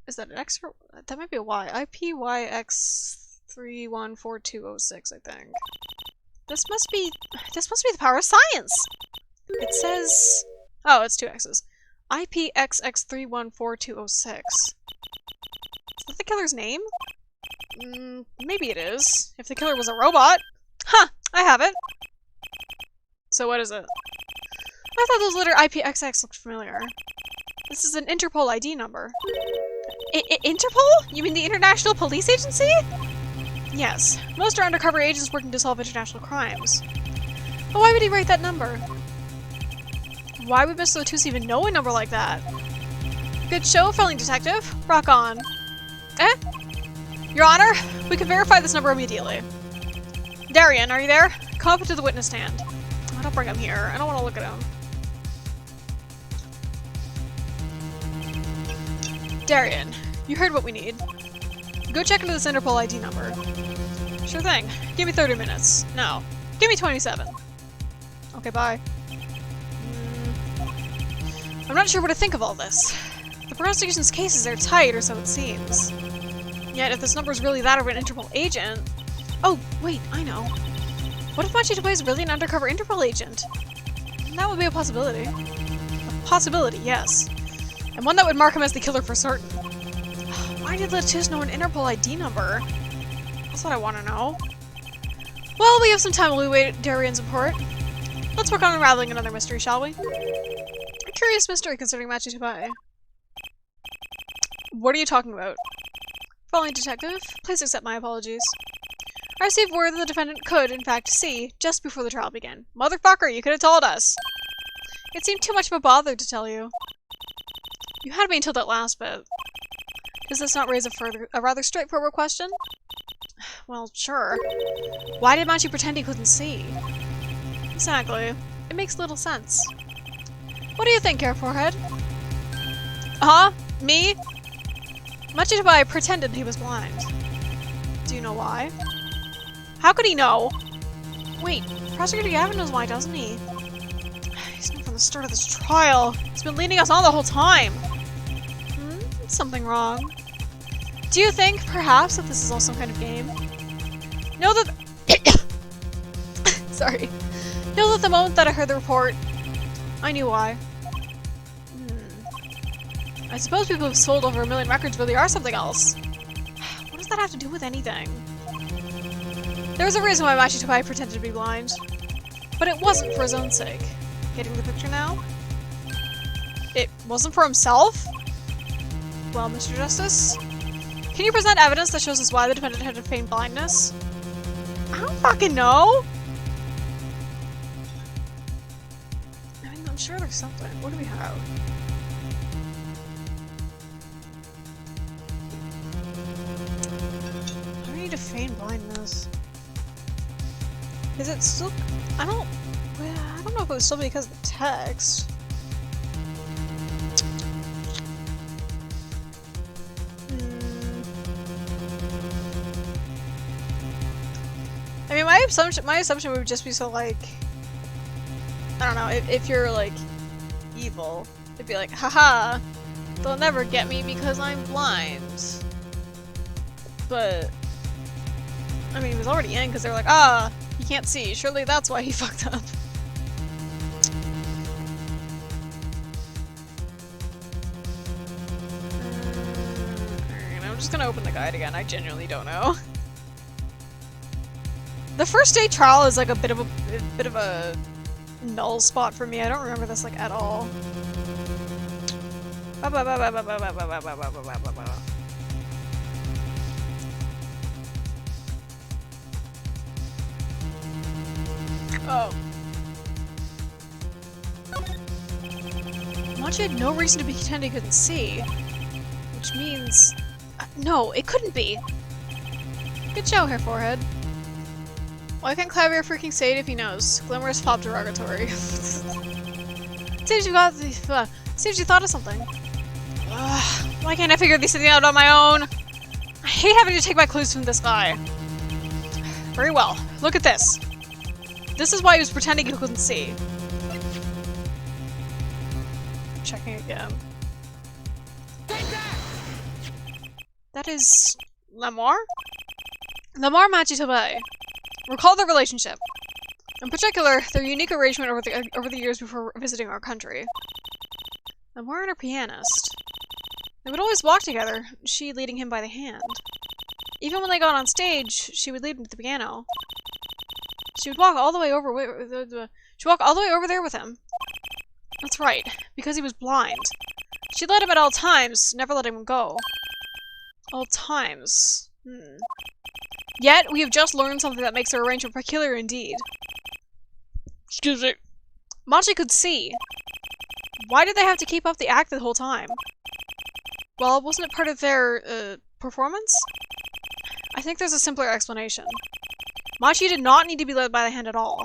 Is that an X or... That might be a Y. IPYX314206, I think. This must be the power of science! It says... Oh, it's two X's. IPXX314206. Is that the killer's name? Maybe it is. If the killer was a robot. Huh! I have it! So what is it? I thought those letter IPXX looked familiar. This is an Interpol ID number. Interpol? You mean the International Police Agency? Yes. Most are undercover agents working to solve international crimes. But why would he write that number? Why would Mr. Latouche even know a number like that? Good show, felony detective. Rock on. Eh? Your Honor, we can verify this number immediately. Darian, are you there? Come up to the witness stand. Oh, don't bring him here. I don't want to look at him. Darian, you heard what we need. Go check into this Interpol ID number. Sure thing. Give me 30 minutes. No. Give me 27. Okay, bye. I'm not sure what to think of all this. The prosecution's cases are tight, or so it seems. Yet, if this number is really that of an Interpol agent... Oh, wait, I know. What if Machito is really an undercover Interpol agent? That would be a possibility. A possibility, yes. And one that would mark him as the killer for certain. Why did Latouche know an Interpol ID number? That's what I want to know. Well, we have some time while we wait Darian's report. Let's work on unraveling another mystery, shall we? A curious mystery concerning Machito. What are you talking about? Following detective, please accept my apologies. I received word that the defendant could, in fact, see just before the trial began. Motherfucker, you could have told us! It seemed too much of a bother to tell you. You had me until that last bit. Does this not raise a rather straightforward question? Well, sure. Why did Machi pretend he couldn't see? Exactly. It makes little sense. What do you think, Air Forehead? Me? Machitobai pretended he was blind. Do you know why? How could he know? Wait, Prosecutor Gavin knows why, doesn't he? He's been from the start of this trial. He's been leading us on the whole time. Something wrong. Do you think, perhaps, that this is all some kind of game? Know that... Sorry. Know that the moment that I heard the report, I knew why. I suppose people who've sold over 1 million records really are something else. What does that have to do with anything? There was a reason why Machitobai pretended to be blind. But it wasn't for his own sake. Getting the picture now? It wasn't for himself? Well, Mr. Justice, can you present evidence that shows us why the defendant had to feign blindness? I don't fucking know! I mean, I'm sure there's something. What do we have? I need to feign blindness. Is it still... I don't know if it would still be because of the text. assumption would just be so like, I don't know, if you're like evil, it'd be like, haha, they'll never get me because I'm blind. But I mean, he was already in because they're like, ah, he can't see. Surely that's why he fucked up. Alright, I'm just gonna open the guide again. I genuinely don't know. The first day trial is like a bit of a null spot for me. I don't remember this like at all. Oh. Machi had no reason to pretend he couldn't see. Which means... no, it couldn't be! Good show, Hair Forehead. Why can't Clavier freaking say it if he knows? Glimmerous pop derogatory. Seems you thought of something. Why can't I figure these things out on my own? I hate having to take my clues from this guy. Very well. Look at this. This is why he was pretending he couldn't see. Checking again. That is... Lamar? Lamar Machitobe. Recall their relationship. In particular, their unique arrangement over the years before visiting our country. Lamar and her pianist. They would always walk together, she leading him by the hand. Even when they got on stage, she would lead him to the piano. She would walk all the way over there with him. That's right, because he was blind. She led him at all times, never letting him go. All times. Yet, we have just learned something that makes their arrangement peculiar indeed. Excuse me. Machi could see. Why did they have to keep up the act the whole time? Well, wasn't it part of their, performance? I think there's a simpler explanation. Machi did not need to be led by the hand at all.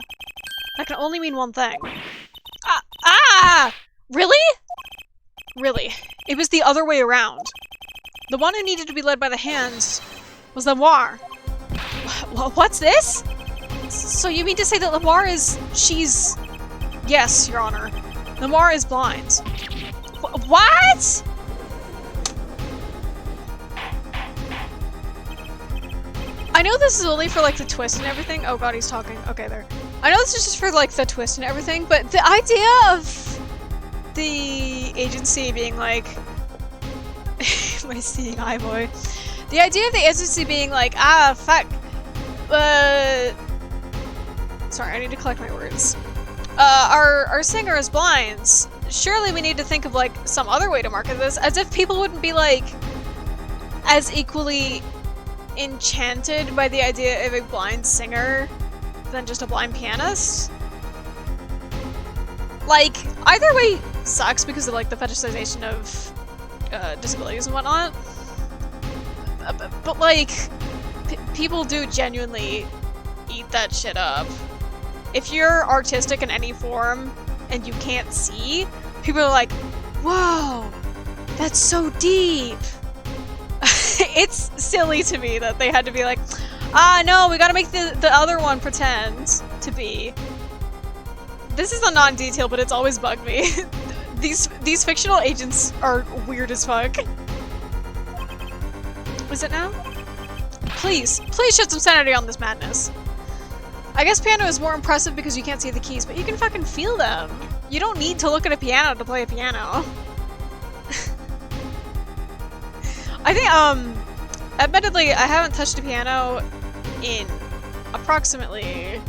That can only mean one thing. Really? Really. It was the other way around. The one who needed to be led by the hand was Lamar. What's this? So you mean to say that Lamar is... she's... Yes, Your Honor. Lamar is blind. What?! I know this is only for, like, the twist and everything. Oh god, he's talking. Okay, there. I know this is just for, like, the twist and everything, but the idea of the agency being, like... my seeing eye boy. The idea of the agency being like, fuck. Sorry, I need to collect my words. Our singer is blind. Surely we need to think of, like, some other way to market this, as if people wouldn't be, like, as equally enchanted by the idea of a blind singer than just a blind pianist. Like, either way sucks because of, like, the fetishization of disabilities and whatnot. But like, people do genuinely eat that shit up. If you're artistic in any form and you can't see, people are like, whoa, that's so deep. It's silly to me that they had to be like, no, we gotta make the other one pretend to be. This is a non-detail, but it's always bugged me. These fictional agents are weird as fuck. Is it now? Please shed some sanity on this madness. I guess piano is more impressive because you can't see the keys, but you can fucking feel them. You don't need to look at a piano to play a piano. I think, admittedly, I haven't touched a piano in approximately...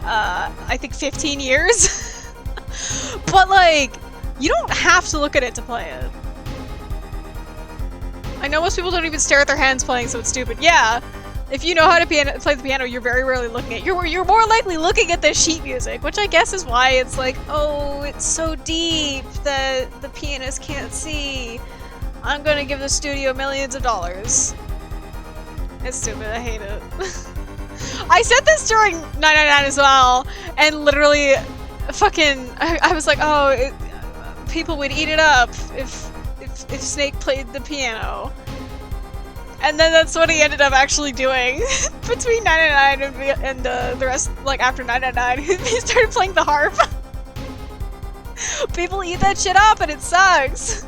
I think 15 years? But, like, you don't have to look at it to play it. I know most people don't even stare at their hands playing, so it's stupid. Yeah, if you know how to play the piano, you're very rarely looking at it. You're more likely looking at the sheet music, which I guess is why it's like, oh, it's so deep that the pianist can't see. I'm gonna give the studio millions of dollars. It's stupid, I hate it. I said this during 999 as well, and literally, fucking, I was like, oh, people would eat it up if Snake played the piano. And then that's what he ended up actually doing. Between 999 and the rest, like after 999, he started playing the harp. People eat that shit up and it sucks.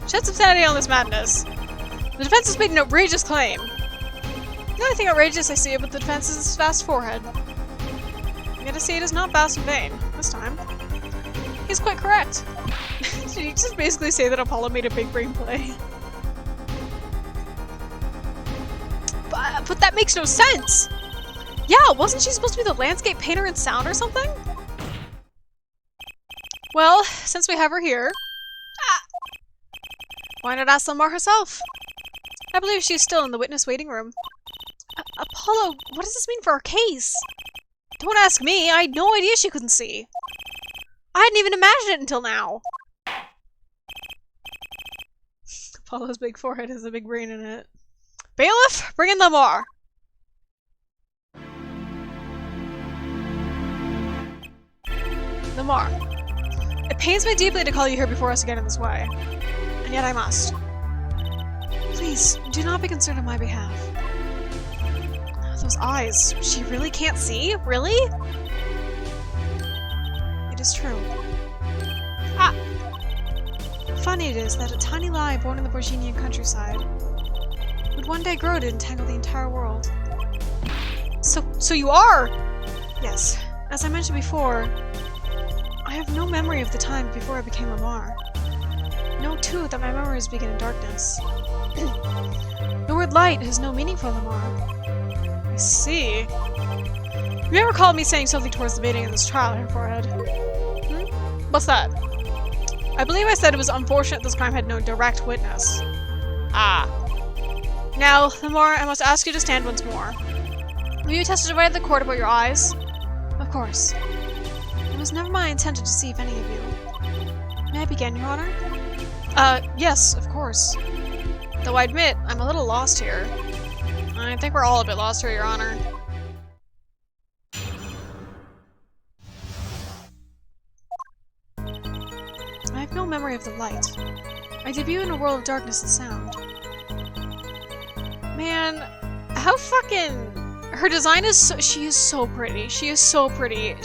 Shed some sanity on this madness. The defense has made an outrageous claim. The only thing outrageous I see about the defense is his vast forehead. Yet to see it is not vast in vain, this time. He's quite correct. Did he just basically say that Apollo made a big brain play? But that makes no sense! Yeah, wasn't she supposed to be the landscape painter in sound or something? Well, since we have her here, why not ask Lamar herself? I believe she's still in the witness waiting room. Apollo, what does this mean for our case? Don't ask me, I had no idea she couldn't see. I hadn't even imagined it until now. Apollo's big forehead has a big brain in it. Bailiff, bring in Lamar! Lamar, it pains me deeply to call you here before us again in this way. And yet I must. Please, do not be concerned on my behalf. Those eyes, she really can't see? Really? It is true. Ah! Funny it is that a tiny lie born in the Borginian countryside would one day grow to entangle the entire world. So you are? Yes. As I mentioned before, I have no memory of the time before I became Lamar. Know too that my memories begin in darkness. The word light has no meaning for Lamar. I see. You never recall me saying something towards the beginning of this trial, her forehead. What's that? I believe I said it was unfortunate this crime had no direct witness. Ah. Now, Lamar, I must ask you to stand once more. Will you testify to the court about your eyes? Of course. It was never my intention to deceive any of you. May I begin, Your Honor? Yes, of course. Though I admit, I'm a little lost here. I think we're all a bit lost here, Your Honor. I have no memory of the light. I debut in a world of darkness and sound. Man, how fucking... Her design is so... She is so pretty. She is so pretty.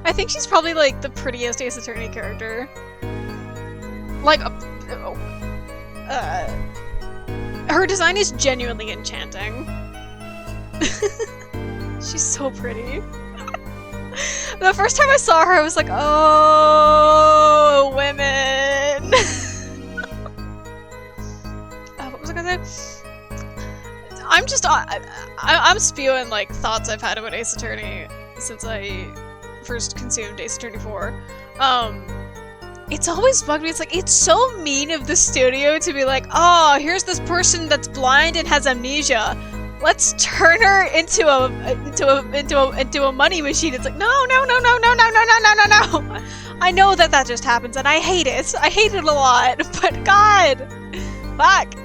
I think she's probably, like, the prettiest Ace Attorney character. Like, her design is genuinely enchanting. She's so pretty. The first time I saw her, I was like, oh, women! What was I gonna say? I'm spewing, like, thoughts I've had about Ace Attorney since I first consumed Ace Attorney 4. It's always bugged me. It's like, it's so mean of the studio to be like, oh, here's this person that's blind and has amnesia. Let's turn her into a money machine. It's like, no. I know that just happens and I hate it. I hate it a lot, but God, fuck.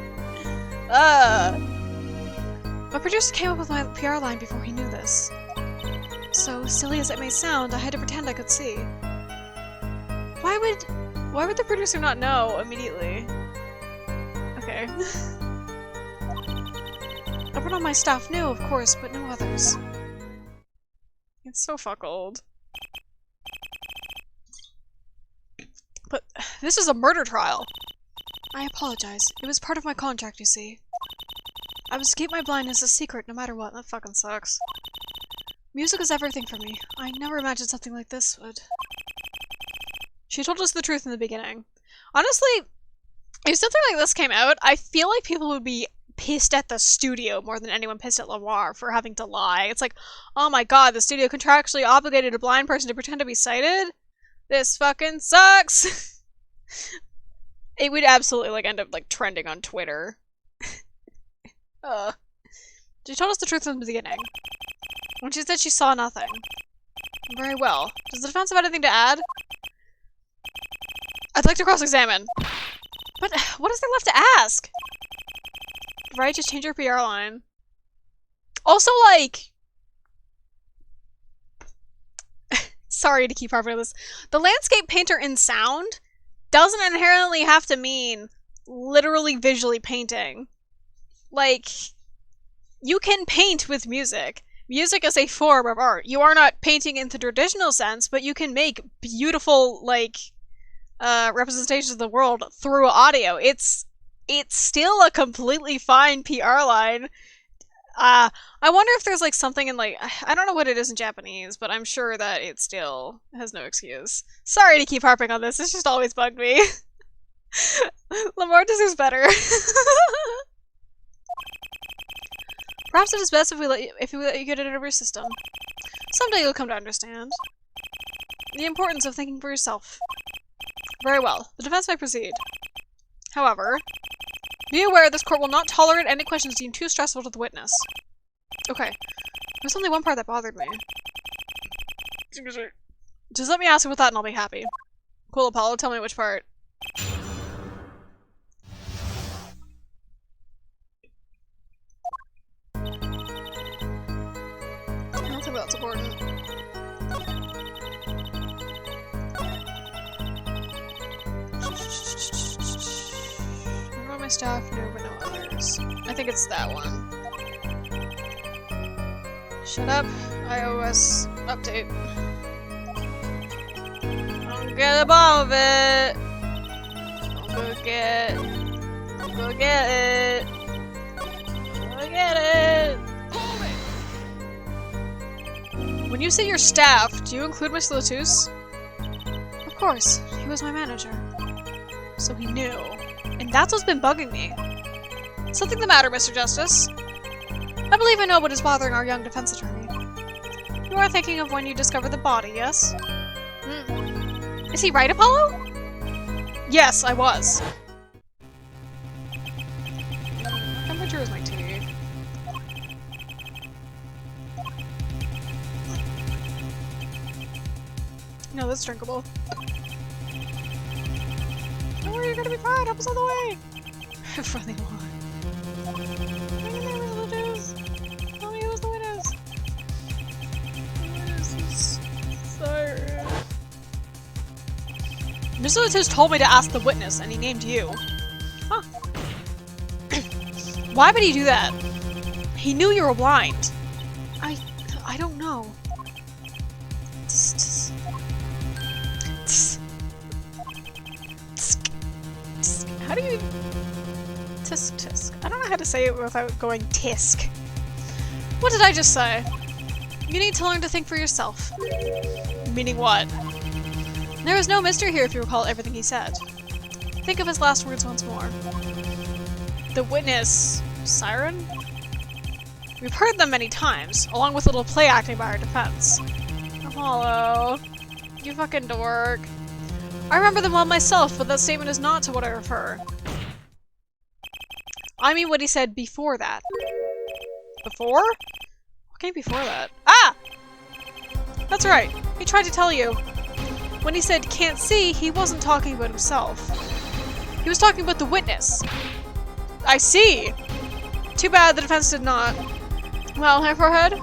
My producer came up with my PR line before he knew this. So silly as it may sound, I had to pretend I could see. Why would the producer not know immediately? Okay. Everyone on my staff knew, of course, but no others. It's so fuck old. But this is a murder trial. I apologize. It was part of my contract, you see. I was to keep my blindness a secret no matter what. That fucking sucks. Music is everything for me. I never imagined something like this would... She told us the truth in the beginning. Honestly, if something like this came out, I feel like people would be pissed at the studio more than anyone pissed at Lamar for having to lie. It's like, oh my god, the studio contractually obligated a blind person to pretend to be sighted? This fucking sucks! It would absolutely, like, end up, like, trending on Twitter. She told us the truth in the beginning. When she said she saw nothing. Very well. Does the defense have anything to add? I'd like to cross-examine. But what is there left to ask? Right, just change your PR line. Also, like... Sorry to keep harping on this. The landscape painter in sound doesn't inherently have to mean literally visually painting. Like, you can paint with music. Music is a form of art. You are not painting in the traditional sense, but you can make beautiful, like, representations of the world through audio. It's still a completely fine PR line. I wonder if there's like something in like, I don't know what it is in Japanese, but I'm sure that it still has no excuse. Sorry to keep harping on this, it's just always bugged me. Lamar deserves better. Perhaps it is best if we let you get it out of your system. Someday you'll come to understand the importance of thinking for yourself. Very well, the defense may proceed. However, be aware this court will not tolerate any questions deemed too stressful to the witness. Okay. There's only one part that bothered me. Just let me ask you with that and I'll be happy. Cool, Apollo, tell me which part. I don't think that's important. My staff knew, but no others. I think it's that one. Shut up. iOS update. Don't get above it. Don't go get it. Go get it. When you say your staff, do you include Mr. Latus? Of course. He was my manager. So he knew. And that's what's been bugging me. Something the matter, Mr. Justice? I believe I know what is bothering our young defense attorney. You are thinking of when you discovered the body, yes? Is he right, Apollo? Yes, I was. How temperature is my tea? No, that's drinkable. Don't worry, you're gonna be fine. Help us all the way. Funny line. Tell me who's the witness. The witness is Siren. Mr. Latus told me to ask the witness, and he named you. Huh. Why would he do that? He knew you were blind. I don't know. How do you... Tisk tisk. I don't know how to say it without going tisk. What did I just say? You need to learn to think for yourself. Meaning what? There is no mystery here if you recall everything he said. Think of his last words once more. The witness... Siren? We've heard them many times, along with a little play acting by our defense. Apollo. You fucking dork. I remember them well myself, but that statement is not to what I refer. I mean what he said before that. Before? What came before that? Ah! That's right. He tried to tell you. When he said can't see, he wasn't talking about himself. He was talking about the witness. I see! Too bad the defense did not. Well, hair forehead?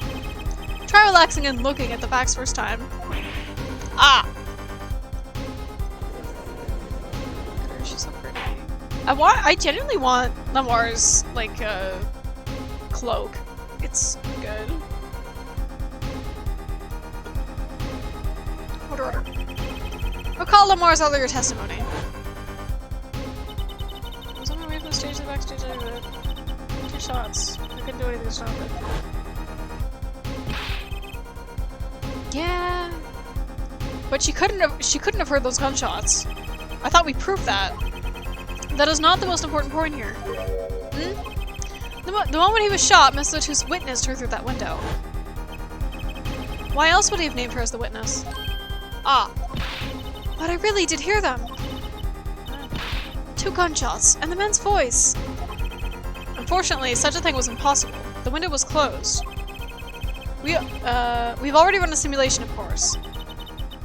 Try relaxing and looking at the facts first time. Ah! She's so pretty. I genuinely want Lamar's, like, cloak. It's good. Order. Recall Lamar's earlier testimony. I was on my way from the stage to the backstage. I did 2 shots. I couldn't do anything to stop it. Yeah. But she couldn't have heard those gunshots. I thought we proved that. That is not the most important point here. The moment he was shot, Mr. Latus witnessed her through that window. Why else would he have named her as the witness? Ah. But I really did hear them. 2 gunshots, and the man's voice. Unfortunately, such a thing was impossible. The window was closed. We've already run a simulation, of course.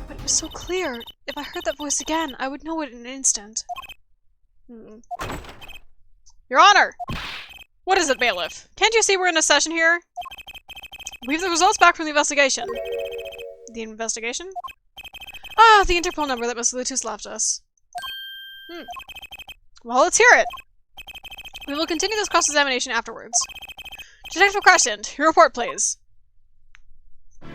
But it was so clear. If I heard that voice again, I would know it in an instant. Your Honor! What is it, bailiff? Can't you see we're in a session here? We have the results back from the investigation. The investigation? Ah, the Interpol number that Mr. Latus left us. Well, let's hear it. We will continue this cross-examination afterwards. Detective Crescent, your report, please. I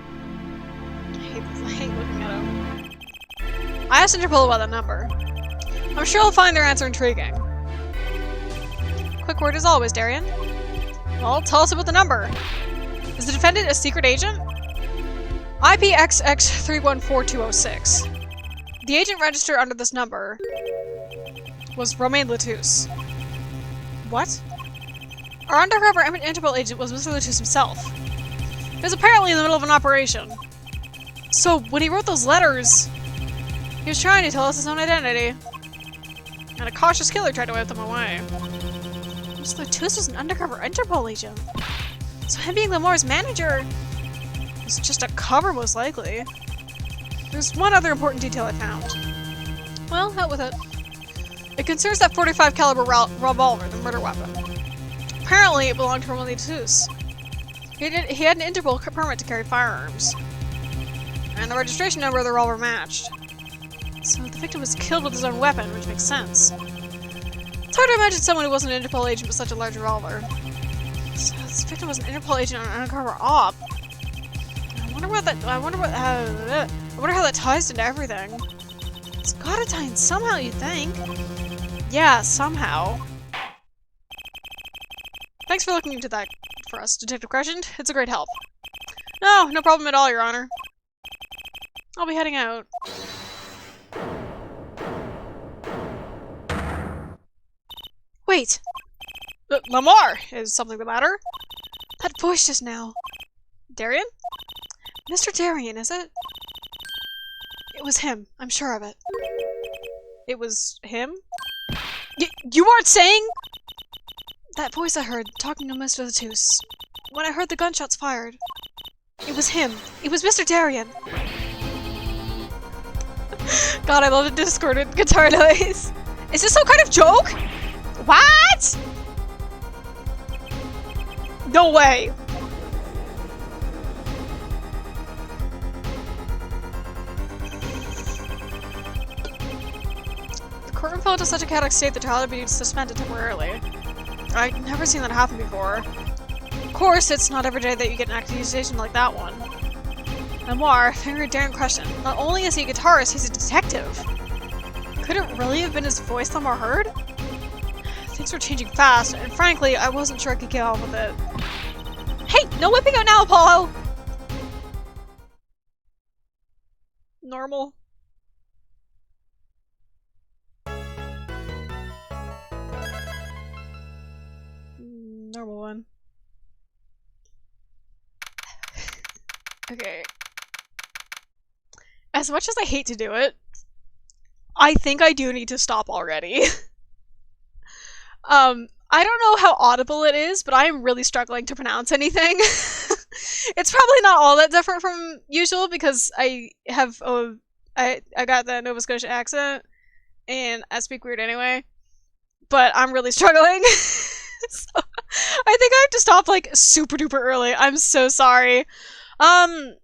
hate looking at him. I asked Interpol about that number. I'm sure I'll find their answer intriguing. Quick word as always, Darian. Well, tell us about the number. Is the defendant a secret agent? IPXX314206. The agent registered under this number was Romain Latouche. What? Our undercover Interpol agent was Mr. Latouche himself. He was apparently in the middle of an operation. So, when he wrote those letters, he was trying to tell us his own identity. And a cautious killer tried to wipe them away. Mr. Latouche was an undercover Interpol agent. So him being Lamore's manager was just a cover, most likely. There's one other important detail I found. Well, hell with it. It concerns that .45 caliber revolver, the murder weapon. Apparently, it belonged to Romain Latouche. He had an Interpol permit to carry firearms. And the registration number of the revolver matched. So the victim was killed with his own weapon, which makes sense. It's hard to imagine someone who wasn't an Interpol agent with such a large revolver. So this victim was an Interpol agent on an undercover op. I wonder how that ties into everything. It's gotta tie in somehow, you'd think. Yeah, somehow. Thanks for looking into that for us, Detective Crescent. It's a great help. No problem at all, Your Honor. I'll be heading out. Wait! Lamar! Is something the matter? That voice just now. Darian? Mr. Darian, is it? It was him. I'm sure of it. It was him? You aren't saying? That voice I heard, talking to Mr. Latouche. When I heard the gunshots fired. It was him. It was Mr. Darian. God, I love the discordant guitar noise. Is this some kind of joke? What? No way. The courtroom fell into such a chaotic state that trial had been suspended temporarily. I've never seen that happen before. Of course, it's not every day that you get an accusation like that one. Memoir, Finger Darren Crescent. Not only is he a guitarist, he's a detective. Could it really have been his voice Lamar heard? Things were changing fast, and frankly, I wasn't sure I could get on with it. Hey, no whipping out now, Apollo! Normal. Normal one. Okay. As much as I hate to do it, I think I do need to stop already. I don't know how audible it is, but I am really struggling to pronounce anything. It's probably not all that different from usual because I have I got the Nova Scotia accent and I speak weird anyway. But I'm really struggling. So I think I have to stop like super duper early. I'm so sorry. I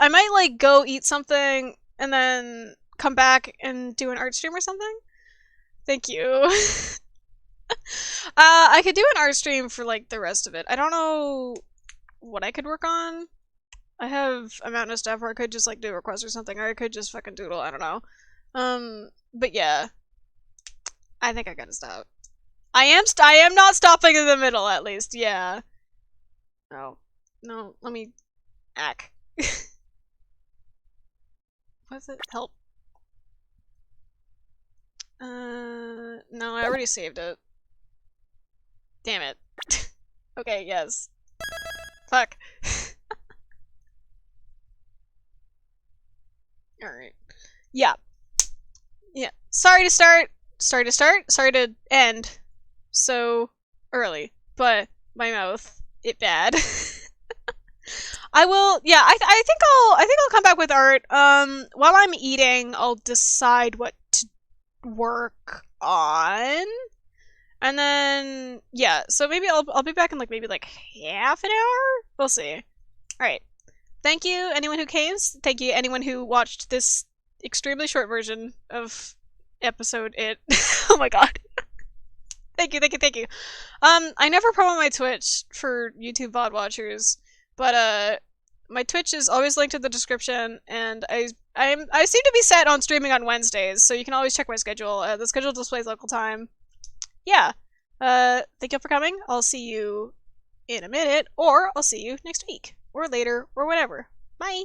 might like go eat something and then come back and do an art stream or something. Thank you. I could do an art stream for like the rest of it. I don't know what I could work on. I have a mountain of stuff where I could just like do a request or something, or I could just fucking doodle, I don't know. But yeah. I think I gotta stop. I am not stopping in the middle, at least, yeah. No, let me ack. What's it? Help. No, I already saved it. Damn it. Okay, yes. Fuck. Alright. Yeah. Yeah. Sorry to end so early, but my mouth, it bad. I will, yeah, I think I'll come back with art. While I'm eating, I'll decide what to work on. And then, yeah, so maybe I'll be back in like maybe like half an hour? We'll see. Alright. Thank you, anyone who came. Thank you, anyone who watched this extremely short version of episode it. Oh my god. Thank you. I never promote my Twitch for YouTube VOD watchers, but my Twitch is always linked in the description, and I seem to be set on streaming on Wednesdays, so you can always check my schedule. The schedule displays local time. Yeah. Thank you for coming. I'll see you in a minute, or I'll see you next week, or later, or whatever. Bye!